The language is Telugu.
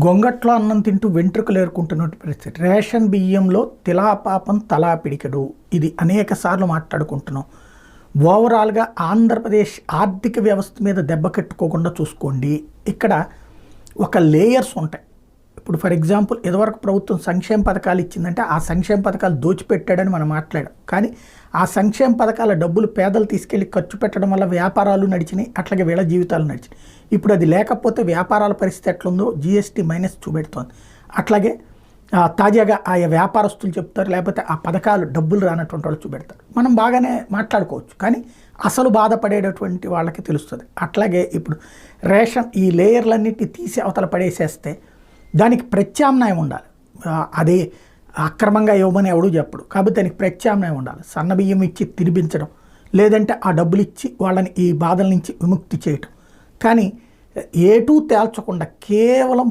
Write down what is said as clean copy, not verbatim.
గొంగట్లో అన్నం తింటూ వెంట్రుకలు ఏరుకుంటున్నట్టు పరిస్థితి. రేషన్ బియ్యంలో తిలాపాపం తలా పిడికెడు, ఇది అనేక సార్లు మాట్లాడుకుంటున్నాం. ఓవరాల్గా ఆంధ్రప్రదేశ్ ఆర్థిక వ్యవస్థ మీద దెబ్బ కట్టుకోకుండా చూసుకోండి. ఇక్కడ ఒక లేయర్స్ ఉంటాయి. ఇప్పుడు ఫర్ ఎగ్జాంపుల్ ఇదివరకు ప్రభుత్వం సంక్షేమ పథకాలు ఇచ్చిందంటే ఆ సంక్షేమ పథకాలు దోచిపెట్టాడని మనం మాట్లాడాం. కానీ ఆ సంక్షేమ పథకాల డబ్బులు పేదలు తీసుకెళ్ళి ఖర్చు పెట్టడం వల్ల వ్యాపారాలు నడిచినాయి, అట్లాగే వీళ్ళ జీవితాలు నడిచినాయి. ఇప్పుడు అది లేకపోతే వ్యాపారాల పరిస్థితి ఎట్లుందో జీఎస్టీ మైనస్ చూపెడుతోంది. అట్లాగే తాజాగా ఆయా వ్యాపారస్తులు చెప్తారు, లేకపోతే ఆ పథకాలు డబ్బులు రానటువంటి వాళ్ళు చూపెడతారు. మనం బాగానే మాట్లాడుకోవచ్చు, కానీ అసలు బాధపడేటటువంటి వాళ్ళకి తెలుస్తుంది. అట్లాగే ఇప్పుడు రేషన్ ఈ లేయర్లన్నిటిని తీసి అవతల పడేసేస్తే దానికి ప్రత్యామ్నాయం ఉండాలి. అదే అక్రమంగా ఇవ్వమని ఎవడూ చెప్పడు, కాబట్టి దానికి ప్రత్యామ్నాయం ఉండాలి. సన్న బియ్యం ఇచ్చి తినిపించడం, లేదంటే ఆ డబ్బులు ఇచ్చి వాళ్ళని ఈ బాధల నుంచి విముక్తి చేయటం. కానీ ఏటూ తేల్చకుండా కేవలం